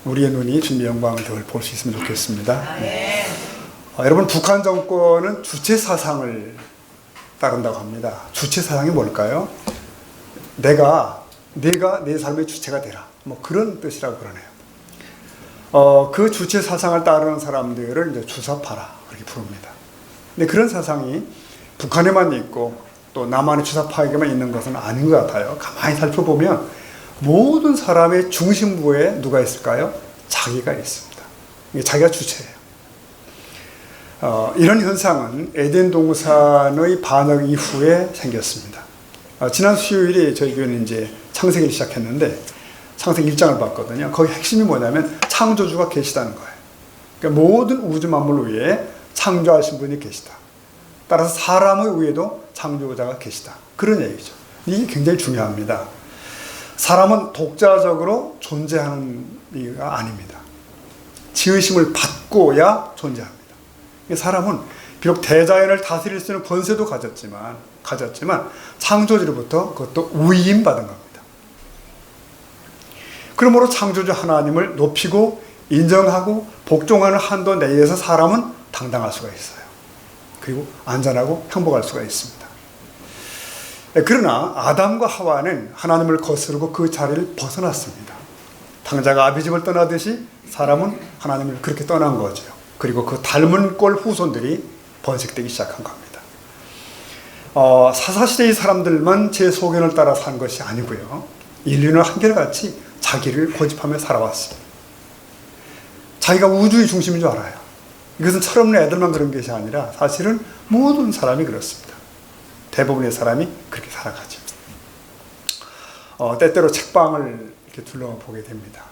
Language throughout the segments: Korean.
우리의 눈이 주님의 영광을 더 볼 수 있으면 좋겠습니다. 여러분, 북한 정권은 주체 사상을 따른다고 합니다. 주체 사상이 뭘까요? 내가 내 삶의 주체가 되라. 뭐 그런 뜻이라고 그러네요. 그 주체 사상을 따르는 사람들을 이제 주사파라 그렇게 부릅니다. 근데 그런 사상이 북한에만 있고 또 남한의 주사파에게만 있는 것은 아닌 것 같아요. 가만히 살펴보면 모든 사람의 중심부에 누가 있을까요? 자기가 있습니다. 이게 자기가 주체예요. 이런 현상은 에덴 동산의 반역 이후에 생겼습니다. 지난 수요일에 저희 교회는 이제 창세기를 시작했는데 창세기 1장을 봤거든요. 거기 핵심이 뭐냐면 창조주가 계시다는 거예요. 그러니까 모든 우주 만물 위에 창조하신 분이 계시다. 따라서 사람의 위에도 창조자가 계시다. 그런 얘기죠. 이게 굉장히 중요합니다. 사람은 독자적으로 존재하는 이유가 아닙니다. 지으심을 받고야 존재합니다. 사람은 비록 대자연을 다스릴 수 있는 권세도 가졌지만 창조주로부터 그것도 위임받은 겁니다. 그러므로 창조주 하나님을 높이고 인정하고 복종하는 한도 내에서 사람은 당당할 수가 있어요. 그리고 안전하고 행복할 수가 있습니다. 그러나 아담과 하와는 하나님을 거스르고 그 자리를 벗어났습니다. 당자가 아비 집을 떠나듯이 사람은 하나님을 그렇게 떠난 거죠. 그리고 그 닮은 꼴 후손들이 번식되기 시작한 겁니다. 사사시대의 사람들만 제 소견을 따라 산 것이 아니고요. 인류는 한결같이 자기를 고집하며 살아왔습니다. 자기가 우주의 중심인 줄 알아요. 이것은 철없는 애들만 그런 것이 아니라 사실은 모든 사람이 그렇습니다. 대부분의 사람이 그렇게 살아가죠. 때때로 책방을 이렇게 둘러보게 됩니다.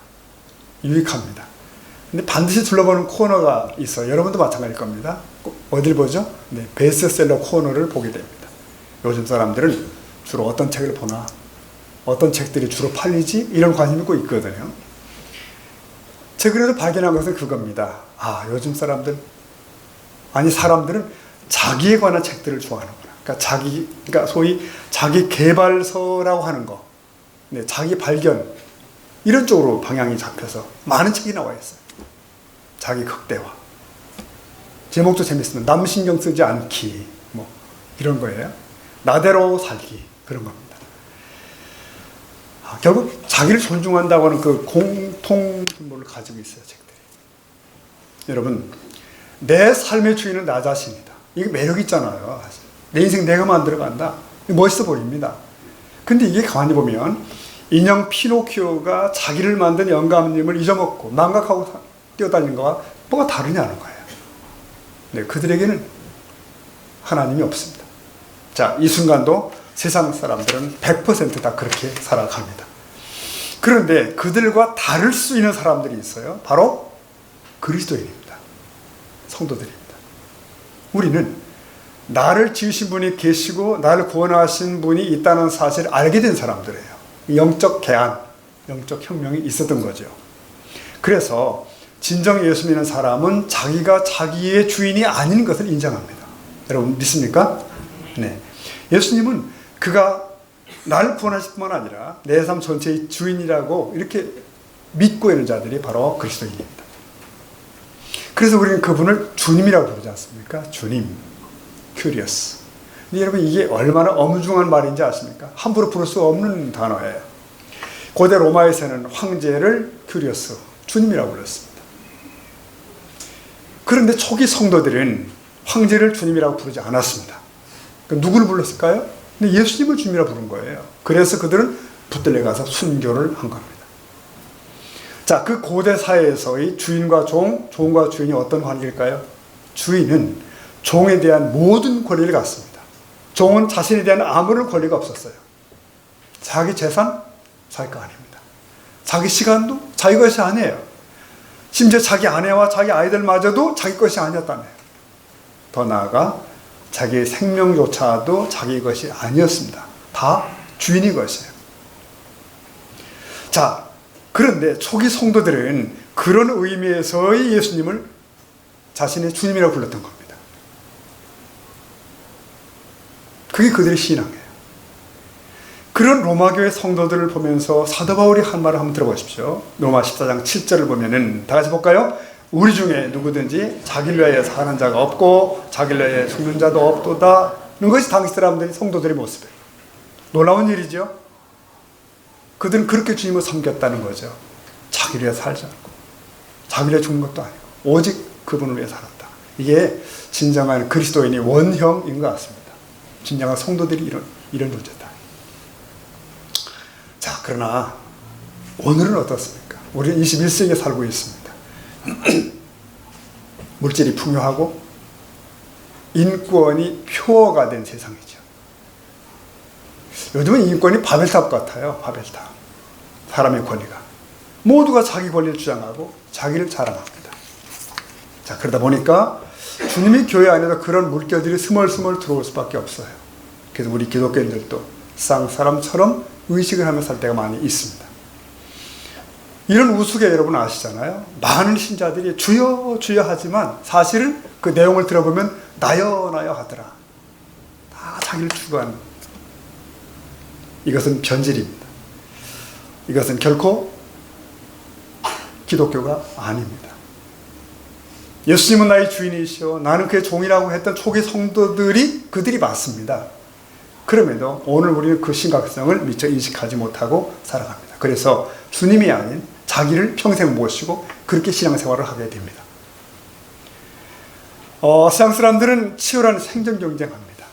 유익합니다. 근데 반드시 둘러보는 코너가 있어요. 여러분도 마찬가지일 겁니다. 어딜 보죠? 네, 베스트셀러 코너를 보게 됩니다. 요즘 사람들은 주로 어떤 책을 보나, 어떤 책들이 주로 팔리지, 이런 관심이 꼭 있거든요. 최근에도 발견한 것은 그겁니다. 요즘 사람들은 자기에 관한 책들을 좋아하는구나. 그러니까 소위 자기 개발서라고 하는 거, 네, 자기 발견, 이런 쪽으로 방향이 잡혀서 많은 책이 나와 있어요. 자기 극대화. 제목도 재밌으면 남 신경 쓰지 않기, 뭐 이런 거예요. 나대로 살기, 그런 겁니다. 결국 자기를 존중한다고 하는 그 공통 분모를 가지고 있어요, 책들이. 여러분, 내 삶의 주인은 나 자신이다. 이게 매력 있잖아요. 내 인생 내가 만들어간다. 멋있어 보입니다. 근데 이게 가만히 보면 인형 피노키오가 자기를 만든 영감님을 잊어먹고 망각하고 뛰어다닌 거와 뭐가 다르냐는 거예요. 네, 그들에게는 하나님이 없습니다. 자, 이 순간도 세상 사람들은 100% 다 그렇게 살아갑니다. 그런데 그들과 다를 수 있는 사람들이 있어요. 바로 그리스도인입니다. 성도들입니다. 우리는 나를 지으신 분이 계시고 나를 구원하신 분이 있다는 사실을 알게 된 사람들이에요. 영적 개안, 영적 혁명이 있었던 거죠. 그래서 진정 예수 믿는 사람은 자기가 자기의 주인이 아닌 것을 인정합니다. 여러분 믿습니까? 네. 예수님은 그가 나를 구원하실 뿐만 아니라 내 삶 전체의 주인이라고 이렇게 믿고 있는 자들이 바로 그리스도인입니다. 그래서 우리는 그분을 주님이라고 부르지 않습니까? 주님, 큐리어스. 근데 여러분 이게 얼마나 엄중한 말인지 아십니까? 함부로 부를 수 없는 단어예요. 고대 로마에서는 황제를 큐리어스, 주님이라고 불렀습니다. 그런데 초기 성도들은 황제를 주님이라고 부르지 않았습니다. 그럼 누구를 불렀을까요? 근데 예수님을 주님이라고 부른 거예요. 그래서 그들은 붙들려 가서 순교를 한 겁니다. 자, 그 고대 사회에서의 주인과 종과 주인이 어떤 관계일까요? 주인은 종에 대한 모든 권리를 갖습니다. 종은 자신에 대한 아무런 권리가 없었어요. 자기 재산, 자기 거 아닙니다. 자기 시간도 자기 것이 아니에요. 심지어 자기 아내와 자기 아이들마저도 자기 것이 아니었다며요. 더 나아가 자기의 생명조차도 자기 것이 아니었습니다. 다 주인의 것이에요. 자, 그런데 초기 성도들은 그런 의미에서의 예수님을 자신의 주님이라고 불렀던 겁니다. 그게 그들의 신앙이에요. 그런 로마교회 성도들을 보면서 사도 바울이 한 말을 한번 들어보십시오. 로마 14장 7절을 보면은 다 같이 볼까요? 우리 중에 누구든지 자기를 위하여 사는 자가 없고 자기를 위하여 죽는 자도 없도다. 이것이 당시 사람들이 성도들의 모습이에요. 놀라운 일이죠. 그들은 그렇게 주님을 섬겼다는 거죠. 자기를 위해 살지 않고 자기를 위해 죽는 것도 아니고 오직 그분을 위해 살았다. 이게 진정한 그리스도인의 원형인 것 같습니다. 진정한 성도들이 이런 존재다. 자, 그러나 오늘은 어떻습니까? 우리는 21세기에 살고 있습니다. 물질이 풍요하고 인권이 표어가 된 세상이죠. 요즘은 인권이 바벨탑 같아요. 바벨탑. 사람의 권위가. 모두가 자기 권리를 주장하고 자기를 자랑합니다. 자, 그러다 보니까 주님이 교회 안에서 그런 물결들이 스멀스멀 들어올 수밖에 없어요. 그래서 우리 기독교인들도 쌍사람처럼 의식을 하며 살 때가 많이 있습니다. 이런 우스개 여러분 아시잖아요. 많은 신자들이 주여 주여 하지만 사실은 그 내용을 들어보면 나여 나여 하더라. 다 자기를 추구하는. 이것은 변질입니다. 이것은 결코 기독교가 아닙니다. 예수님은 나의 주인이시오 나는 그의 종이라고 했던 초기 성도들이 그들이 맞습니다. 그럼에도 오늘 우리는 그 심각성을 미처 인식하지 못하고 살아갑니다. 그래서 주님이 아닌 자기를 평생 모시고 그렇게 신앙생활을 하게 됩니다. 세상 사람들은 치열한 생존 경쟁합니다.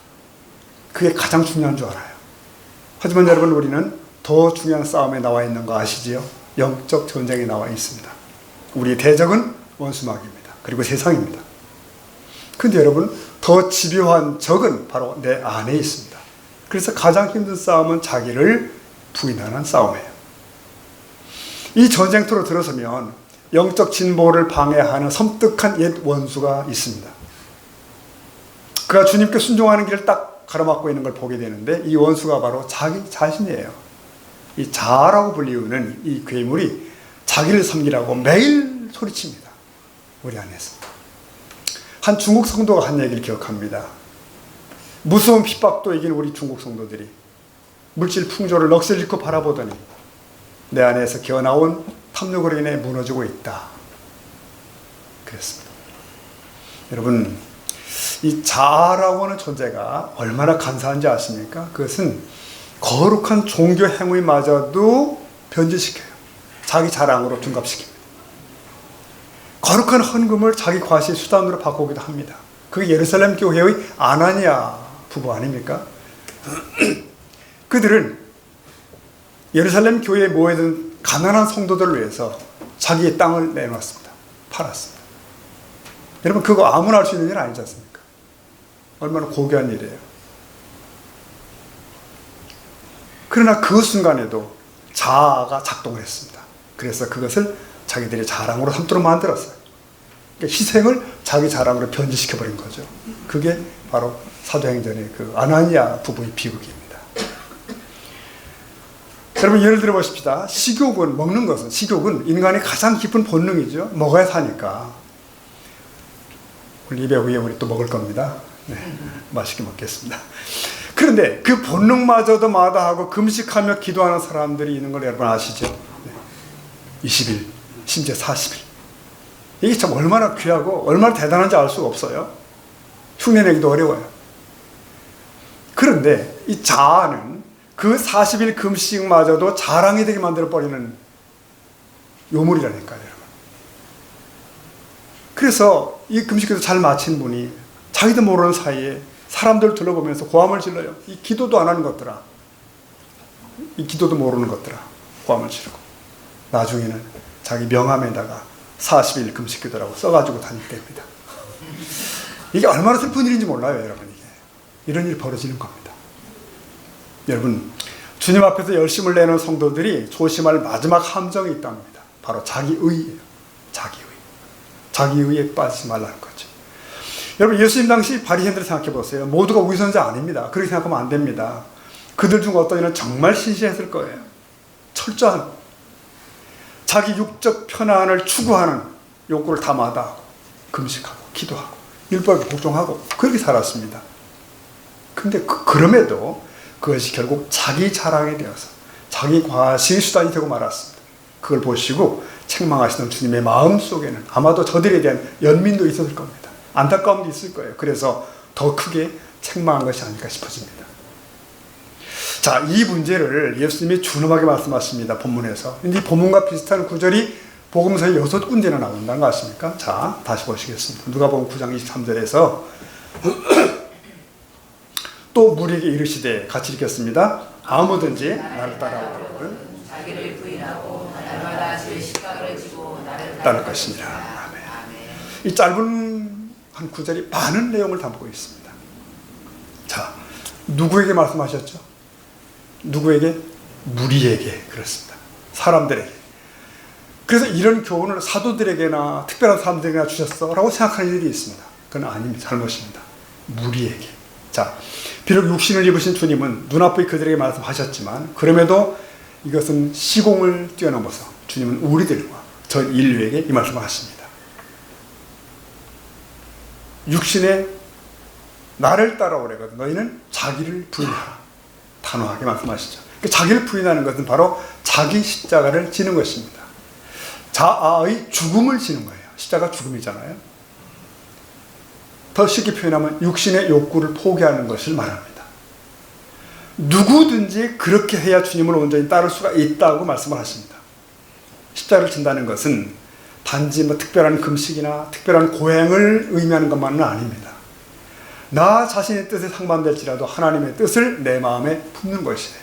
그게 가장 중요한 줄 알아요. 하지만 여러분 우리는 더 중요한 싸움에 나와 있는 거 아시지요? 영적 전쟁에 나와 있습니다. 우리의 대적은 원수마귀입니다. 그리고 세상입니다. 근데 여러분 더 집요한 적은 바로 내 안에 있습니다. 그래서 가장 힘든 싸움은 자기를 부인하는 싸움이에요. 이 전쟁터로 들어서면 영적 진보를 방해하는 섬뜩한 옛 원수가 있습니다. 그가 주님께 순종하는 길을 딱 가로막고 있는 걸 보게 되는데 이 원수가 바로 자기 자신이에요. 이 자아라고 불리우는 이 괴물이 자기를 섬기라고 매일 소리칩니다. 우리 안에서. 한 중국 성도가 한 얘기를 기억합니다. 무서운 핍박도 이긴 우리 중국 성도들이 물질 풍조를 넋을 잃고 바라보더니 내 안에서 기어나온 탐욕으로 인해 무너지고 있다. 그랬습니다. 여러분, 이 자아라고 하는 존재가 얼마나 간사한지 아십니까? 그것은 거룩한 종교 행위마저도 변질시켜요. 자기 자랑으로 둔갑시킵니다. 거룩한 헌금을 자기 과시 수단으로 바꾸기도 합니다. 그게 예루살렘 교회의 아나니아 부부 아닙니까? 그들은 예루살렘 교회에 모여든 가난한 성도들을 위해서 자기의 땅을 내놓았습니다. 팔았습니다. 여러분 그거 아무나 할 수 있는 일 아니지 않습니까? 얼마나 고귀한 일이에요. 그러나 그 순간에도 자아가 작동을 했습니다. 그래서 그것을 자기들의 자랑으로 삼도록 만들었어요. 그러니까 희생을 자기 자랑으로 변질시켜버린 거죠. 그게 바로 사도행전의 그 아나니아 부부의 비극입니다. 여러분 예를 들어 보십시다. 식욕은 먹는 것은 식욕은 인간의 가장 깊은 본능이죠. 먹어야 사니까. 오늘 200 후에 우리 또 먹을 겁니다. 네, 맛있게 먹겠습니다. 그런데 그 본능마저도 마다하고 금식하며 기도하는 사람들이 있는 걸 여러분 아시죠? 네. 20일, 심지어 40일. 이게 참 얼마나 귀하고 얼마나 대단한지 알 수가 없어요. 흉내내기도 어려워요. 그런데 이 자아는 그 40일 금식마저도 자랑이 되게 만들어버리는 요물이라니까요, 여러분. 그래서 이 금식기도 잘 마친 분이 자기도 모르는 사이에 사람들 둘러보면서 고함을 질러요. 이 기도도 안 하는 것들아. 이 기도도 모르는 것들아. 고함을 지르고. 나중에는 자기 명함에다가 40일 금식기도라고 써가지고 다닐 때입니다. 이게 얼마나 슬픈 일인지 몰라요, 여러분. 이게. 이런 일이 벌어지는 겁니다. 여러분, 주님 앞에서 열심을 내는 성도들이 조심할 마지막 함정이 있답니다. 바로 자기의예요. 자기의. 자기의에 빠지지 말라는 거죠. 여러분, 예수님 당시 바리새인들을 생각해 보세요. 모두가 위선자 아닙니다. 그렇게 생각하면 안 됩니다. 그들 중 어떤 이는 정말 신실했을 거예요. 철저한 자기 육적 편안을 추구하는 욕구를 다 마다하고 금식하고 기도하고 율법에 복종하고 그렇게 살았습니다. 근데 그럼에도 그것이 결국 자기 자랑이 되어서 자기 과시의 수단이 되고 말았습니다. 그걸 보시고 책망하시던 주님의 마음속에는 아마도 저들에 대한 연민도 있었을 겁니다. 안타까움도 있을 거예요. 그래서 더 크게 책망한 것이 아닐까 싶어집니다. 자, 이 문제를 예수님이 준엄하게 말씀하십니다. 본문에서. 이 본문과 비슷한 구절이 복음서에 6군데나 나온다는 거 아십니까? 자, 다시 보시겠습니다. 누가복음 9장 23절에서 또 무리에게 이르시되, 같이 읽겠습니다. 아무든지 나를 따라오려거든 자기를 부인하고 날마다 제 십자가를 지고 나를 따를 것이니라. 아멘. 이 짧은 한 구절이 많은 내용을 담고 있습니다. 자, 누구에게 말씀하셨죠? 누구에게? 무리에게. 그렇습니다. 사람들에게. 그래서 이런 교훈을 사도들에게나 특별한 사람들에게나 주셨어 라고 생각하는 일이 있습니다. 그건 아닙니다. 잘못입니다. 무리에게. 자, 비록 육신을 입으신 주님은 눈앞에 그들에게 말씀하셨지만 그럼에도 이것은 시공을 뛰어넘어서 주님은 우리들과 전 인류에게 이 말씀을 하십니다. 육신에 나를 따라오래거든 너희는 자기를 부인하라. 단호하게 말씀하시죠. 자기를 부인하는 것은 바로 자기 십자가를 지는 것입니다. 자아의 죽음을 지는 거예요. 십자가 죽음이잖아요. 더 쉽게 표현하면 육신의 욕구를 포기하는 것을 말합니다. 누구든지 그렇게 해야 주님을 온전히 따를 수가 있다고 말씀을 하십니다. 십자가를 진다는 것은 단지 특별한 금식이나 특별한 고행을 의미하는 것만은 아닙니다. 나 자신의 뜻에 상반될지라도 하나님의 뜻을 내 마음에 품는 것이에요.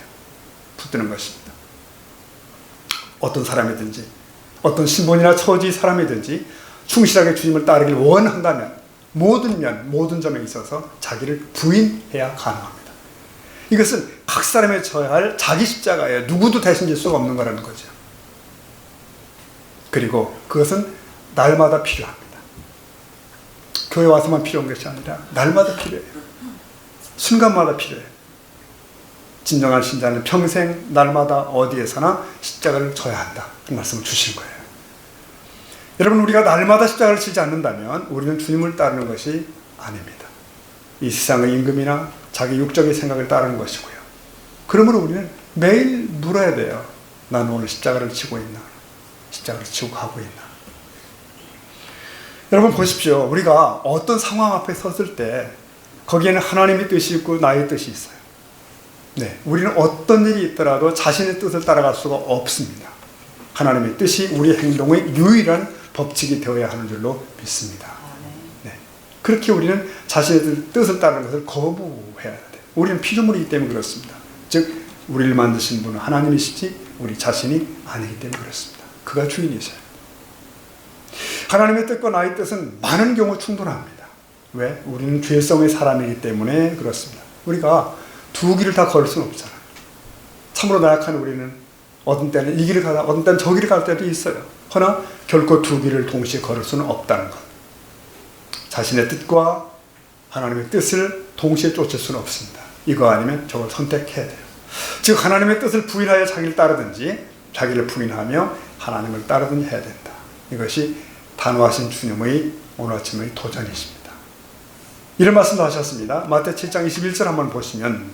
붙드는 것입니다. 어떤 사람이든지 어떤 신분이나 처지 사람이든지 충실하게 주님을 따르길 원한다면 모든 면, 모든 점에 있어서 자기를 부인해야 가능합니다. 이것은 각 사람이 져야 할 자기 십자가예요. 누구도 대신 질 수가 없는 거라는 거죠. 그리고 그것은 날마다 필요합니다. 교회 와서만 필요한 것이 아니라 날마다 필요해요. 순간마다 필요해요. 진정한 신자는 평생 날마다 어디에서나 십자가를 져야 한다. 그 말씀을 주신 거예요. 여러분, 우리가 날마다 십자가를 지지 않는다면 우리는 주님을 따르는 것이 아닙니다. 이 세상의 임금이나 자기 육적인 생각을 따르는 것이고요. 그러므로 우리는 매일 물어야 돼요. 나는 오늘 십자가를 지고 있나? 십자가를 지고 가고 있나? 여러분 보십시오. 우리가 어떤 상황 앞에 섰을 때 거기에는 하나님의 뜻이 있고 나의 뜻이 있어요. 네, 우리는 어떤 일이 있더라도 자신의 뜻을 따라갈 수가 없습니다. 하나님의 뜻이 우리 행동의 유일한 법칙이 되어야 하는 줄로 믿습니다. 네, 그렇게 우리는 자신의 뜻을 따르는 것을 거부해야 돼요. 우리는 피조물이기 때문에 그렇습니다. 즉 우리를 만드신 분은 하나님이시지 우리 자신이 아니기 때문에 그렇습니다. 그가 주인이셔요. 하나님의 뜻과 나의 뜻은 많은 경우 충돌합니다. 왜? 우리는 죄성의 사람이기 때문에 그렇습니다. 우리가 두 길을 다 걸을 수는 없잖아요. 참으로 나약한 우리는 어떤 때는 이 길을 가다 어떤 때는 저 길을 갈 때도 있어요. 그러나 결코 두 길을 동시에 걸을 수는 없다는 것. 자신의 뜻과 하나님의 뜻을 동시에 쫓을 수는 없습니다. 이거 아니면 저걸 선택해야 돼요. 즉 하나님의 뜻을 부인하여 자기를 따르든지 자기를 부인하며 하나님을 따르든지 해야 된다. 이것이 단호하신 주님의 오늘 아침의 도전이십니다. 이런 말씀도 하셨습니다. 마태 7장 21절 한번 보시면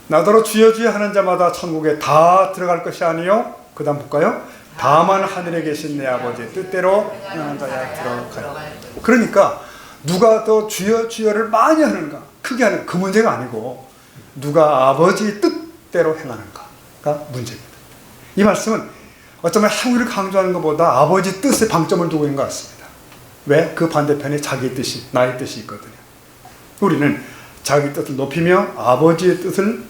나더러 주여 주여 하는 자마다 천국에 다 들어갈 것이 아니요. 그 다음 볼까요? 다만 하늘에 계신 내 아버지의 뜻대로 행하는 자야 들어가요. 그러니까 누가 더 주여 주여를 많이 하는가 크게 하는 그 문제가 아니고 누가 아버지의 뜻대로 행하는가가 문제입니다. 이 말씀은 어쩌면 행위를 강조하는 것보다 아버지 뜻에 방점을 두고 있는 것 같습니다. 왜? 그 반대편에 자기 뜻이 나의 뜻이 있거든요. 우리는 자기 뜻을 높이며 아버지의 뜻을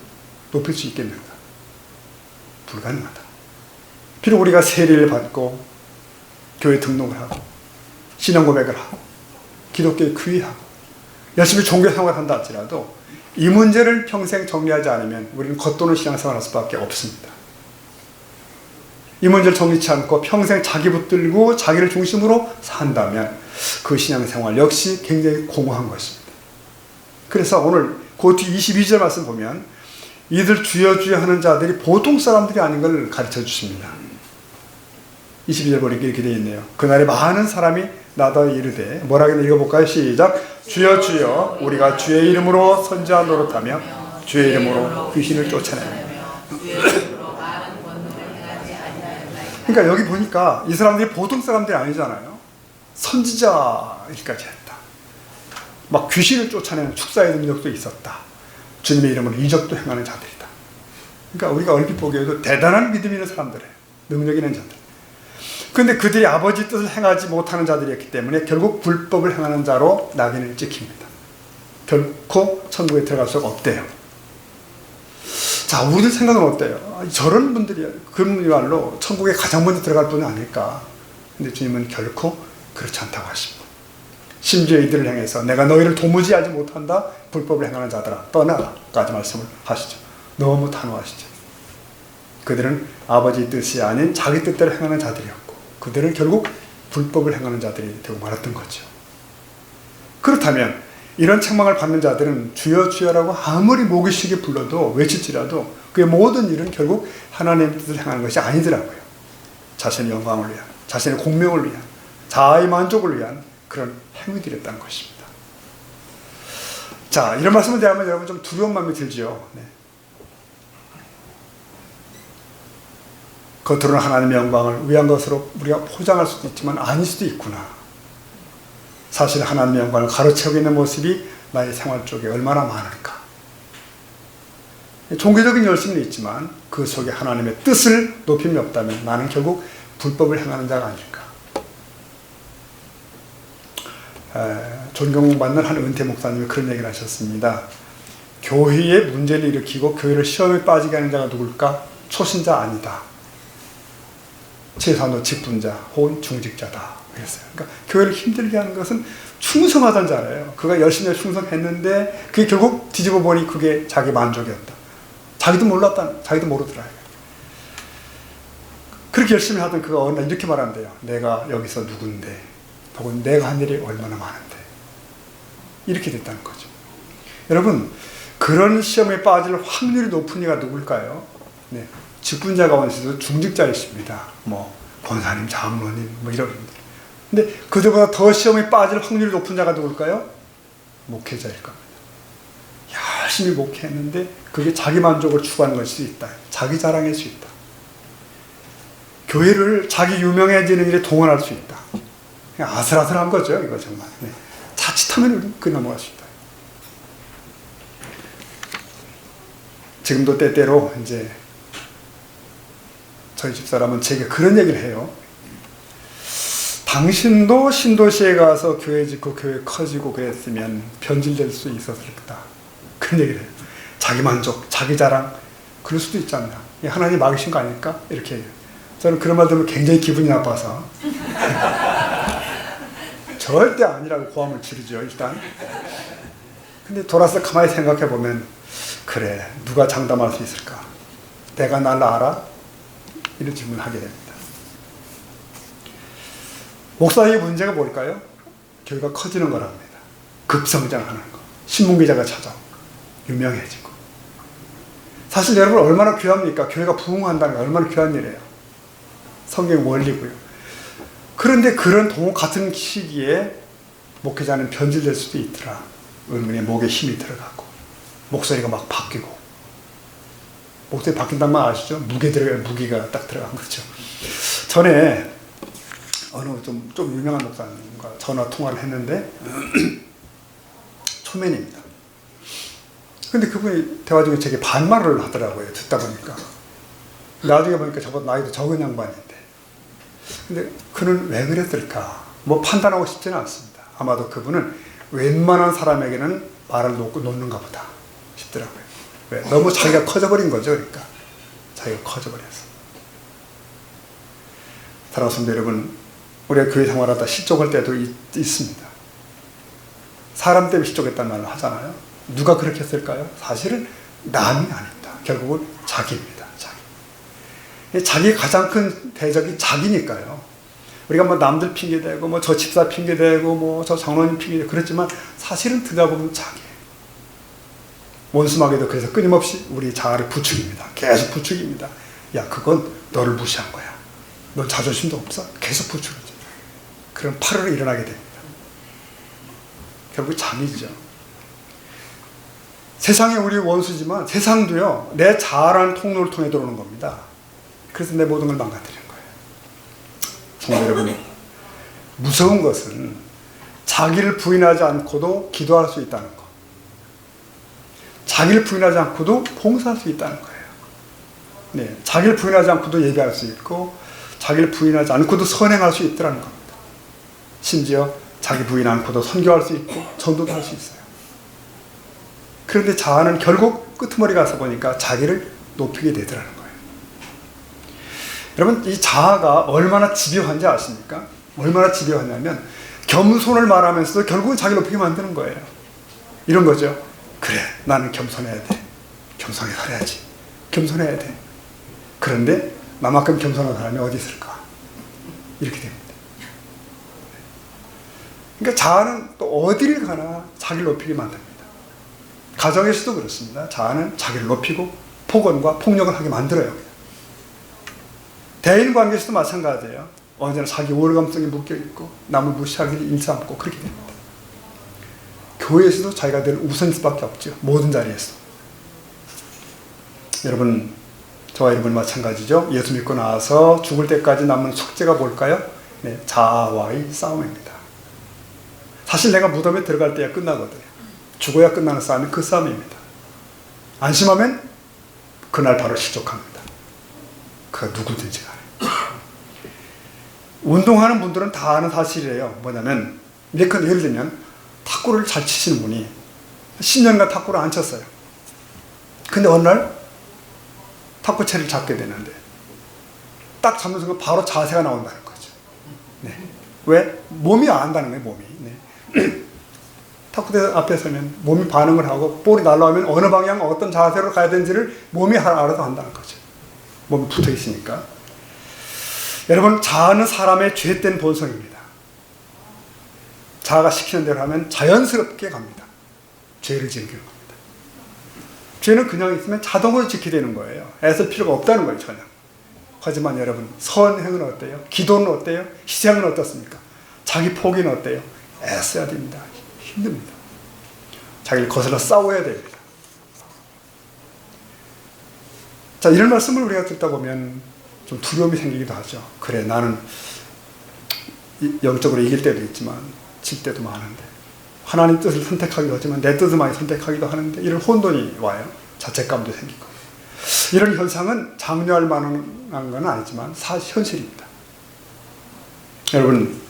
높일 수 있겠는가? 불가능하다. 비록 우리가 세례를 받고 교회 등록을 하고 신앙 고백을 하고 기독교에 귀의하고 열심히 종교생활을 한다 할지라도 이 문제를 평생 정리하지 않으면 우리는 겉도는 신앙생활을 할 수밖에 없습니다. 이 문제를 정리치 않고 평생 자기 붙들고 자기를 중심으로 산다면 그 신앙생활 역시 굉장히 공허한 것입니다. 그래서 오늘 그 뒤 22절 말씀 보면 이들 주여 주여 하는 자들이 보통 사람들이 아닌 걸 가르쳐 주십니다. 22절 보니까 이렇게 되어 있네요. 그날에 많은 사람이 나다 이르되, 뭐라고 읽어볼까요? 시작. 주여 주여 우리가 주의 이름으로 선지자 노릇하며 주의 이름으로 귀신을 쫓아내며. 그러니까 여기 보니까 이 사람들이 보통 사람들이 아니잖아요. 선지자까지 했다. 막 귀신을 쫓아내는 축사의 능력도 있었다. 주님의 이름으로 이적도 행하는 자들이다. 그러니까 우리가 얼핏 보기에도 대단한 믿음이 있는 사람들이에요. 능력 있는 자들. 그런데 그들이 아버지 뜻을 행하지 못하는 자들이었기 때문에 결국 불법을 행하는 자로 낙인을 찍힙니다. 결코 천국에 들어갈 수가 없대요. 자, 우리들 생각은 어때요? 저런 분들이, 그분이야말로 천국에 가장 먼저 들어갈 분은 아닐까? 근데 주님은 결코 그렇지 않다고 하십니다. 심지어 이들을 향해서 내가 너희를 도무지 알지 못한다. 불법을 행하는 자들아 떠나라까지 말씀을 하시죠. 너무 단호하시죠. 그들은 아버지 뜻이 아닌 자기 뜻대로 행하는 자들이었고, 그들은 결국 불법을 행하는 자들이 되고 말았던 거죠. 그렇다면 이런 책망을 받는 자들은 주여 주여라고 아무리 목이 쉬게 불러도 외칠지라도 그의 모든 일은 결국 하나님의 뜻을 행하는 것이 아니더라고요. 자신의 영광을 위한, 자신의 공명을 위한, 자아의 만족을 위한 그런 행위들이었다는 것입니다. 자, 이런 말씀을 대하면 여러분 좀 두려운 마음이 들지요. 네. 겉으로는 하나님의 영광을 위한 것으로 우리가 포장할 수도 있지만 아닐 수도 있구나. 사실 하나님의 영광을 가로채고 있는 모습이 나의 생활 속에 얼마나 많을까. 종교적인 열심은 있지만 그 속에 하나님의 뜻을 높임이 없다면 나는 결국 불법을 행하는 자가 아닐까. 존경받는 한 은퇴 목사님이 그런 얘기를 하셨습니다. 교회에 문제를 일으키고 교회를 시험에 빠지게 하는 자가 누굴까? 초신자 아니다. 최소한도 직분자 혹은 중직자다. 그랬어요. 그러니까 교회를 힘들게 하는 것은 충성하던 자예요. 그가 열심히 충성했는데 그게 결국 뒤집어 보니 그게 자기 만족이었다. 자기도 몰랐다. 자기도 모르더라. 그렇게 열심히 하던 그가 어느 날 이렇게 말한대요. 내가 여기서 누군데, 혹은 내가 한 일이 얼마나 많은데. 이렇게 됐다는 거죠. 여러분, 그런 시험에 빠질 확률이 높은 이가 누굴까요? 네. 직분자 가운데서도 중직자이십니다. 뭐 권사님, 장로님, 뭐 이런 분들. 근데 그들보다 더 시험에 빠질 확률이 높은 자가 누굴까요? 목회자일 겁니다. 열심히 목회했는데 그게 자기 만족을 추구하는 것일 수 있다. 자기 자랑일 수 있다. 교회를 자기 유명해지는 일에 동원할 수 있다. 그냥 아슬아슬한 거죠, 이거 정말. 네. 자칫하면 우리는 그 넘어갈 수 있다. 지금도 때때로 이제 저희 집사람은 제게 그런 얘기를 해요. 당신도 신도시에 가서 교회 짓고 교회 커지고 그랬으면 변질될 수 있었을까. 그런 얘기를 해요. 자기 만족, 자기 자랑, 그럴 수도 있지 않나. 하나님 막으신 거 아닐까? 이렇게 해요. 저는 그런 말 들으면 굉장히 기분이 나빠서 절대 아니라고 고함을 지르죠, 일단. 근데 돌아서 가만히 생각해 보면, 그래, 누가 장담할 수 있을까? 내가 날 알아? 이런 질문을 하게 됩니다. 목사의 문제가 뭘까요? 교회가 커지는 거랍니다. 급성장하는 거. 신문기자가 찾아오고 유명해지고. 사실 여러분 얼마나 귀합니까? 교회가 부흥한다는 게 얼마나 귀한 일이에요. 성경 원리고요. 그런데 그런 같은 시기에 목회자는 변질될 수도 있더라. 은근히 목에 힘이 들어가고 목소리가 막 바뀌고. 목소리 바뀐다는 말 아시죠? 무기가 딱 들어간 거죠. 전에 어느 좀 유명한 목사님과 전화 통화를 했는데 초면입니다. 근데 그분이 대화 중에 제게 반말을 하더라고요. 듣다 보니까. 나중에 보니까 저보다 나이도 적은 양반인데. 근데 그는 왜 그랬을까? 뭐 판단하고 싶지는 않습니다. 아마도 그분은 웬만한 사람에게는 말을 놓는가 보다 싶더라고요. 왜? 너무 자기가 커져버린 거죠. 그러니까 자기가 커져버렸어. 사랑하는 성도 여러분, 우리가 교회 생활하다 실족할 때도 있습니다. 사람 때문에 실족했다는 말을 하잖아요. 누가 그렇게 했을까요? 사실은 남이 아닙니다. 결국은 자기입니다. 자기의 가장 큰 대적이 자기니까요. 우리가 뭐 남들 핑계대고 뭐 저 집사 핑계대고 뭐 저 장로님 핑계대고 그랬지만 사실은 들어가 보면 자기예요. 원수마귀도 그래서 끊임없이 우리 자아를 부추깁니다. 계속 부추깁니다. 야, 그건 너를 무시한 거야. 넌 자존심도 없어? 계속 부추기죠. 그럼 파르르 일어나게 됩니다. 결국 잠이죠. 세상이 우리 원수지만 세상도요, 내 자아라는 통로를 통해 들어오는 겁니다. 그래서 내 모든 걸 망가뜨리는 거예요. 성도 여러분, 무서운 것은 자기를 부인하지 않고도 기도할 수 있다는 것. 자기를 부인하지 않고도 봉사할 수 있다는 거예요. 네, 자기를 부인하지 않고도 예배할 수 있고, 자기를 부인하지 않고도 선행할 수 있다는 겁니다. 심지어 자기 부인 않고도 선교할 수 있고, 전도도 할 수 있어요. 그런데 자아는 결국 끄트머리 가서 보니까 자기를 높이게 되더라는 거예요. 여러분, 이 자아가 얼마나 집요한지 아십니까? 얼마나 집요하냐면 겸손을 말하면서도 결국은 자기 높이게 만드는 거예요. 이런 거죠. 그래, 나는 겸손해야 돼. 겸손하게 살아야지. 겸손해야 돼. 그런데 나만큼 겸손한 사람이 어디 있을까? 이렇게 됩니다. 그러니까 자아는 또 어디를 가나 자기를 높이게 만듭니다. 가정에서도 그렇습니다. 자아는 자기를 높이고 폭언과 폭력을 하게 만들어요. 대인 관계에서도 마찬가지예요. 언제나 자기 우월감성이 묶여있고 남을 무시하기를 일삼고 그렇게 됩니다. 교회에서도 자기가 늘 우선일 수밖에 없죠. 모든 자리에서. 여러분, 저와 여러분 마찬가지죠. 예수 믿고 나서 죽을 때까지 남은 숙제가 뭘까요? 네, 자아와의 싸움입니다. 사실 내가 무덤에 들어갈 때야 끝나거든요. 죽어야 끝나는 싸움이 그 싸움입니다. 안심하면 그날 바로 실족합니다. 그가 누구든지 간에. 운동하는 분들은 다 아는 사실이에요. 뭐냐면, 예를 들면 탁구를 잘 치시는 분이 10년간 탁구를 안 쳤어요. 근데 어느 날 탁구채를 잡게 되는데 딱 잡는 순간 바로 자세가 나온다는 거죠. 네. 왜? 몸이 안다는 거예요. 몸이. 네. 탁구대 앞에 서면 몸이 반응을 하고 볼이 날아오면 어느 방향 어떤 자세로 가야 되는지를 몸이 알아서 한다는 거죠. 몸이 붙어 있으니까. 여러분, 자아는 사람의 죄된 본성입니다. 자아가 시키는 대로 하면 자연스럽게 갑니다. 죄를 지키는 겁니다. 죄는 그냥 있으면 자동으로 지키게 되는 거예요. 애쓸 필요가 없다는 거예요, 전혀. 하지만 여러분, 선행은 어때요? 기도는 어때요? 희생은 어떻습니까? 자기 포기는 어때요? 애써야 됩니다. 힘듭니다. 자기를 거슬러 싸워야 됩니다. 자, 이런 말씀을 우리가 듣다 보면 좀 두려움이 생기기도 하죠. 그래, 나는 영적으로 이길 때도 있지만 질 때도 많은데, 하나님 뜻을 선택하기도 하지만 내 뜻을 많이 선택하기도 하는데, 이런 혼돈이 와요. 자책감도 생기고. 이런 현상은 장려할 만한 건 아니지만 현실입니다. 여러분,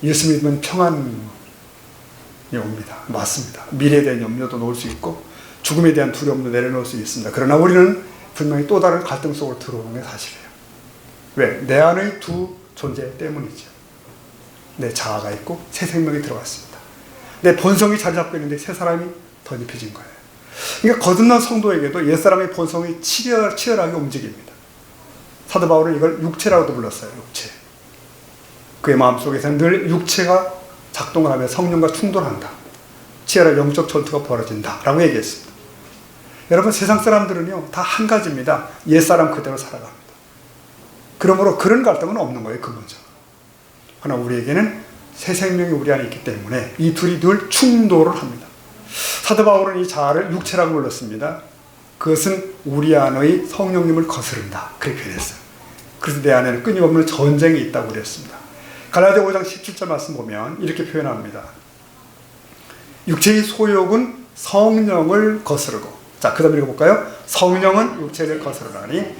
예수 믿으면 평안이 옵니다. 맞습니다. 미래에 대한 염려도 놓을 수 있고 죽음에 대한 두려움도 내려놓을 수 있습니다. 그러나 우리는 분명히 또 다른 갈등 속으로 들어오는 게 사실이에요. 왜? 내 안의 두 존재 때문이죠. 내 자아가 있고 새 생명이 들어갔습니다. 내 본성이 자리 잡고 있는데 새 사람이 덧입혀진 거예요. 그러니까 거듭난 성도에게도 옛사람의 본성이 치열하게 움직입니다. 사도 바울은 이걸 육체라고도 불렀어요. 육체. 그의 마음속에서는 늘 육체가 작동을 하며 성령과 충돌한다. 치열한 영적 전투가 벌어진다. 라고 얘기했습니다. 여러분, 세상 사람들은요, 다 한 가지입니다. 옛사람 그대로 살아갑니다. 그러므로 그런 갈등은 없는 거예요, 근본적으로. 그러나 우리에게는 새 생명이 우리 안에 있기 때문에 이 둘이 늘 충돌을 합니다. 사도 바울은 이 자아를 육체라고 불렀습니다. 그것은 우리 안의 성령님을 거스른다. 그렇게 표현했어요. 그래서 내 안에는 끊임없는 전쟁이 있다고 그랬습니다. 갈라디아 5장 17절 말씀 보면 이렇게 표현합니다. 육체의 소욕은 성령을 거스르고, 자, 그 다음 읽어볼까요? 성령은 육체를 거스르라니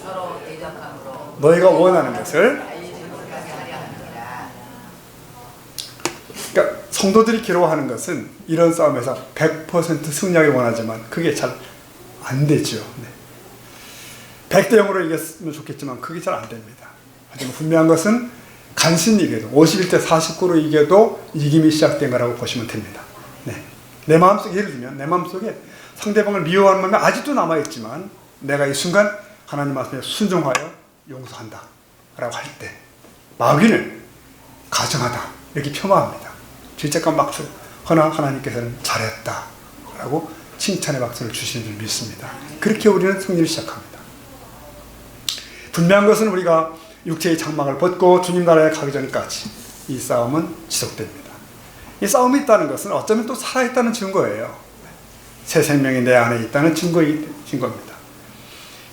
서로 대적함으로 너희가 원하는 것을. 그러니까 성도들이 괴로워하는 것은 이런 싸움에서 100% 승리하길 원하지만 그게 잘 안 되죠. 네. 100대 0으로 이겼으면 좋겠지만 그게 잘 안 됩니다. 하지만 분명한 것은 간신히 이겨도 51대 49로 이겨도 이김이 시작된 거라고 보시면 됩니다. 네. 내 마음속에, 예를 들면 내 마음속에 상대방을 미워하는 마음이 아직도 남아있지만 내가 이 순간 하나님 말씀에 순종하여 용서한다 라고 할 때 마귀는 가증하다 이렇게 폄하합니다. 죄책감 박수. 허나 하나님께서는 잘했다 라고 칭찬의 박수를 주시는 줄 믿습니다. 그렇게 우리는 승리를 시작합니다. 분명한 것은 우리가 육체의 장막을 벗고 주님 나라에 가기 전까지 이 싸움은 지속됩니다. 이 싸움이 있다는 것은 어쩌면 또 살아있다는 증거예요. 새 생명이 내 안에 있다는 증거입니다.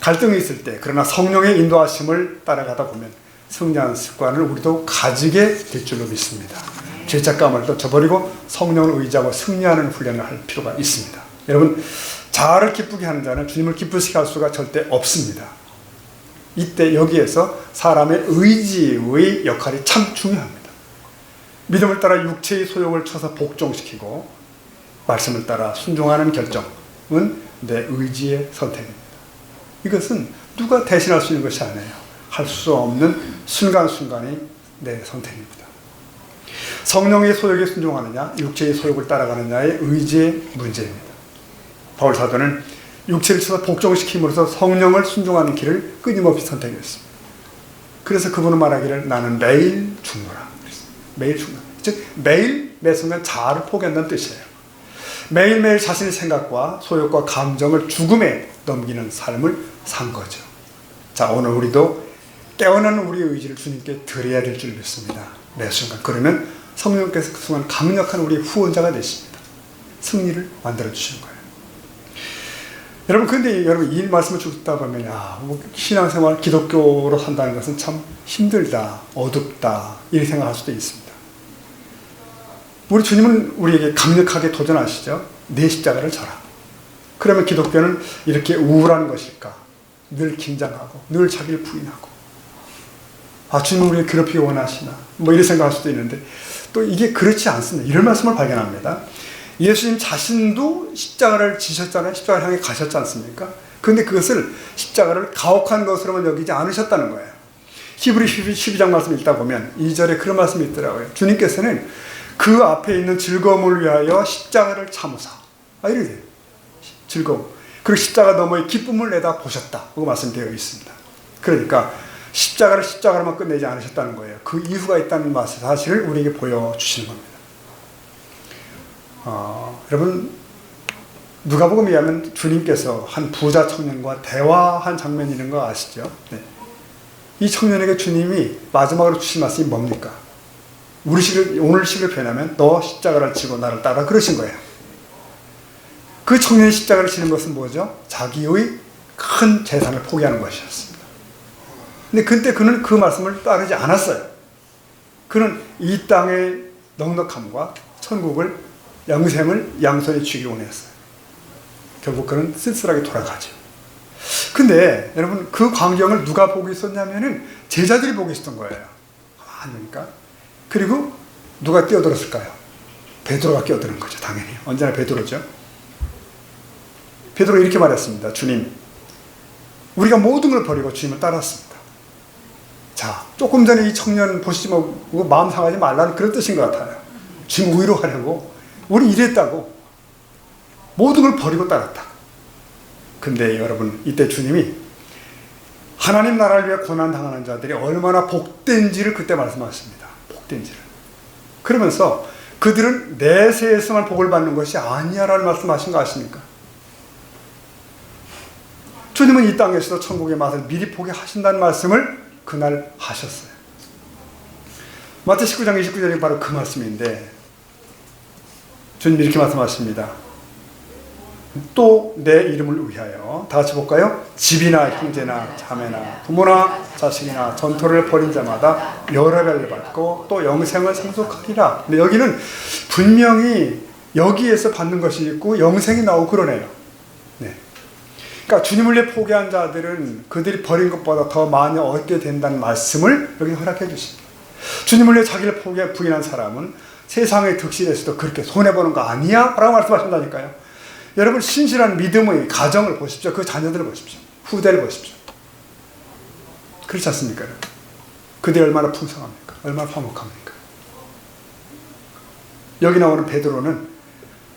갈등이 있을 때 그러나 성령의 인도하심을 따라가다 보면 승리하는 습관을 우리도 가지게 될 줄로 믿습니다. 죄책감을 또 저버리고 성령을 의지하고 승리하는 훈련을 할 필요가 있습니다. 여러분, 자아를 기쁘게 하는 자는 주님을 기쁘시게 할 수가 절대 없습니다. 이때 여기에서 사람의 의지의 역할이 참 중요합니다. 믿음을 따라 육체의 소욕을 쳐서 복종시키고 말씀을 따라 순종하는 결정은 내 의지의 선택입니다. 이것은 누가 대신할 수 있는 것이 아니에요. 할 수 없는 순간순간이 내 선택입니다. 성령의 소욕에 순종하느냐 육체의 소욕을 따라가느냐의 의지의 문제입니다. 바울 사도는 육체를 쳐서 복종시킴으로써 성령을 순종하는 길을 끊임없이 선택했습니다. 그래서 그분은 말하기를 나는 매일 죽노라. 매일 죽노라. 즉 매일 매 순간 자아를 포기한다는 뜻이에요. 매일매일 자신의 생각과 소욕과 감정을 죽음에 넘기는 삶을 산 거죠. 자, 오늘 우리도 깨어나는 우리의 의지를 주님께 드려야 될 줄 믿습니다. 매 순간. 그러면 성령께서 그 순간 강력한 우리의 후원자가 되십니다. 승리를 만들어 주시는 거예요. 여러분, 근데 여러분 이 말씀을 듣다 보면 신앙생활 기독교로 산다는 것은 참 힘들다, 어둡다 이렇게 생각할 수도 있습니다. 우리 주님은 우리에게 강력하게 도전하시죠. 내 십자가를 져라. 그러면 기독교는 이렇게 우울한 것일까? 늘 긴장하고 늘 자기를 부인하고 주님은 우리를 괴롭히기 원하시나? 이렇게 생각할 수도 있는데 또 이게 그렇지 않습니다. 이런 말씀을 발견합니다. 예수님 자신도 십자가를 지셨잖아요. 십자가를 향해 가셨지 않습니까? 그런데 그것을 십자가를 가혹한 것으로만 여기지 않으셨다는 거예요. 히브리 12장 말씀 읽다 보면 2절에 그런 말씀이 있더라고요. 주님께서는 그 앞에 있는 즐거움을 위하여 십자가를 참으사. 이렇게 돼요. 즐거움. 그리고 십자가 너머의 기쁨을 내다 보셨다. 그 말씀되어 있습니다. 그러니까 십자가를 십자가로만 끝내지 않으셨다는 거예요. 그 이유가 있다는 사실을 우리에게 보여주시는 겁니다. 여러분, 누가복음에 의하면 주님께서 한 부자 청년과 대화한 장면이 있는 거 아시죠? 네. 이 청년에게 주님이 마지막으로 주신 말씀이 뭡니까? 오늘 식을 표현하면 너 십자가를 지고 나를 따라 그러신 거예요. 그 청년이 십자가를 지는 것은 뭐죠? 자기의 큰 재산을 포기하는 것이었습니다. 근데 그때 그는 그 말씀을 따르지 않았어요. 그는 이 땅의 넉넉함과 천국을 영생을 양손에 쥐기 원했어요. 결국 그는 쓸쓸하게 돌아가죠. 근데 여러분 그 광경을 누가 보고 있었냐면은 제자들이 보고 있었던 거예요. 아닙니까? 그리고 누가 뛰어들었을까요? 베드로가 끼어드는 거죠. 당연히. 언제나 베드로죠. 베드로가 이렇게 말했습니다. 주님, 우리가 모든 걸 버리고 주님을 따랐습니다. 자, 조금 전에 이 청년 보시지 말고 마음 상하지 말라는 그런 뜻인 것 같아요. 주님 위로하려고 우리 이랬다고 모든 걸 버리고 따랐다. 근데 여러분 이때 주님이 하나님 나라를 위해 고난당하는 자들이 얼마나 복된지를 그때 말씀하십니다. 복된지를. 그러면서 그들은 내세에서만 복을 받는 것이 아니야 라는 말씀하신 거 아십니까? 주님은 이 땅에서도 천국의 맛을 미리 보게 하신다는 말씀을 그날 하셨어요. 마태 19장 29절이 바로 그 말씀인데 주님이 이렇게 말씀하십니다. 또 내 이름을 위하여 다 같이 볼까요? 집이나 형제나 자매나 부모나 자식이나 전토를 벌인 자마다 여러 배를 받고 또 영생을 상속하리라. 근데 여기는 분명히 여기에서 받는 것이 있고 영생이 나오고 그러네요. 네. 그러니까 주님을 위해 포기한 자들은 그들이 버린 것보다 더 많이 얻게 된다는 말씀을 여기 허락해 주십니다. 주님을 위해 자기를 부인한 사람은 세상의 득실에서도 그렇게 손해보는 거 아니야? 라고 말씀하신다니까요. 여러분 신실한 믿음의 가정을 보십시오. 그 자녀들을 보십시오. 후대를 보십시오. 그렇지 않습니까? 그들이 얼마나 풍성합니까? 얼마나 화목합니까? 여기 나오는 베드로는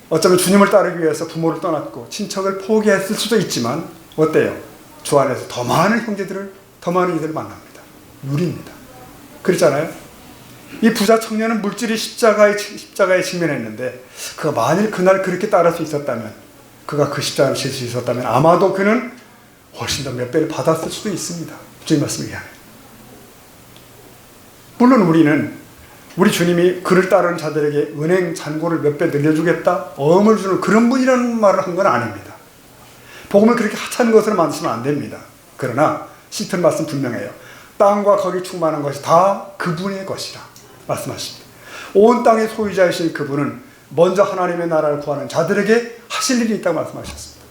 어쩌면 주님을 따르기 위해서 부모를 떠났고 친척을 포기했을 수도 있지만 어때요? 주 안에서 더 많은 형제들을 더 많은 이들을 만납니다. 누립니다. 그렇잖아요? 이 부자 청년은 물질이 십자가에 직면했는데 그가 만일 그날 그렇게 따를 수 있었다면 그가 그 십자가를 질 수 있었다면 아마도 그는 훨씬 더 몇 배를 받았을 수도 있습니다. 주님 말씀에 의하면. 물론 우리 주님이 그를 따르는 자들에게 은행 잔고를 몇 배 늘려주겠다, 어음을 주는 그런 분이라는 말을 한 건 아닙니다. 복음을 그렇게 하찮은 것으로 만드시면 안 됩니다. 그러나 시편 말씀 분명해요. 땅과 거기 충만한 것이 다 그분의 것이라 말씀하십니다. 온 땅의 소유자이신 그분은 먼저 하나님의 나라를 구하는 자들에게 하실 일이 있다고 말씀하셨습니다.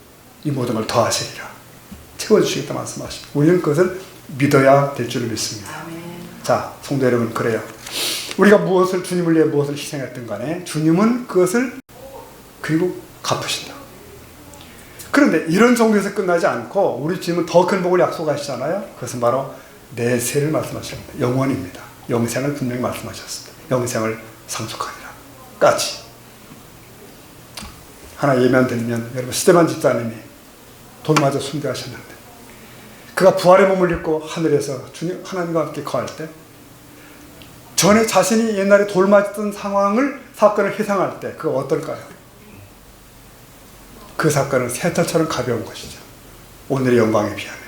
이 모든 걸 더하시리라, 채워주시겠다 말씀하십니다. 우리는 그것을 믿어야 될 줄을 믿습니다. 아멘. 자, 성도 여러분, 그래요. 우리가 주님을 위해 무엇을 희생했든 간에 주님은 그것을 그리고 갚으신다. 그런데 이런 정도에서 끝나지 않고 우리 주님은 더 큰 복을 약속하시잖아요. 그것은 바로 내세를 말씀하십니다. 영원입니다. 영생을 분명히 말씀하셨습니다. 영생을 상속하리라 까지. 하나 예면 드리면, 여러분, 스데반 집사님이 돌 맞아 순교하셨는데 그가 부활의 몸을 입고 하늘에서 하나님과 함께 거할 때, 전에 자신이 옛날에 돌 맞았던 사건을 회상할 때 그거 어떨까요? 그 사건은 새털처럼 가벼운 것이죠. 오늘의 영광에 비하면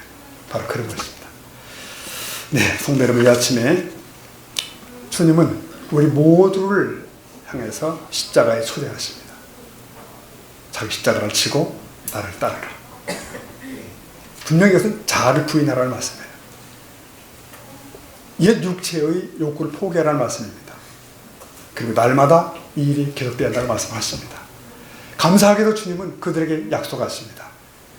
바로 그런 것입니다. 네, 성도 여러분, 이 아침에 주님은 우리 모두를 향해서 십자가에 초대하십니다. 자기 십자가를 지고 나를 따르라. 분명히 이것은 자아를 부인하라는 말씀이에요. 옛 육체의 욕구를 포기하라는 말씀입니다. 그리고 날마다 이 일이 계속돼야 한다는 말씀하십니다. 감사하게도 주님은 그들에게 약속하십니다.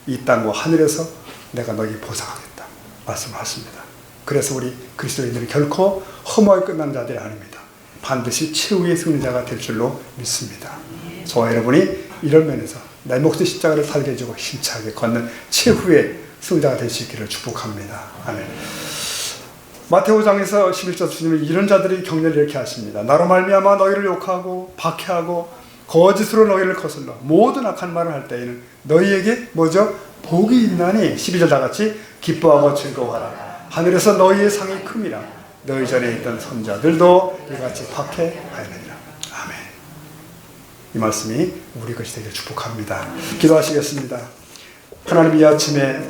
이 땅과 하늘에서 내가 너희에게 보상하겠다 말씀하십니다. 그래서 우리 그리스도인들은 결코 허무하게 끝난 자들이 아닙니다. 반드시 최후의 승리자가 될 줄로 믿습니다. 저와 여러분이 이런 면에서 내 몫의 십자가를 달게 해주고 힘차게 걷는 최후의 승리자가 될 수 있기를 축복합니다. 아멘. 마태오 장에서 11절 주님은 이런 자들이 격려를 이렇게 하십니다. 나로 말미암아 너희를 욕하고 박해하고 거짓으로 너희를 거슬러 모든 악한 말을 할 때에는 너희에게 뭐죠? 복이 있나니 12절 다같이 기뻐하고 즐거워하라. 하늘에서 너희의 상이 큼이라. 너희 전에 있던 선자들도 이같이 박해하였느니라. 아멘. 이 말씀이 우리 것이 되기를 축복합니다. 기도하시겠습니다. 하나님, 이 아침에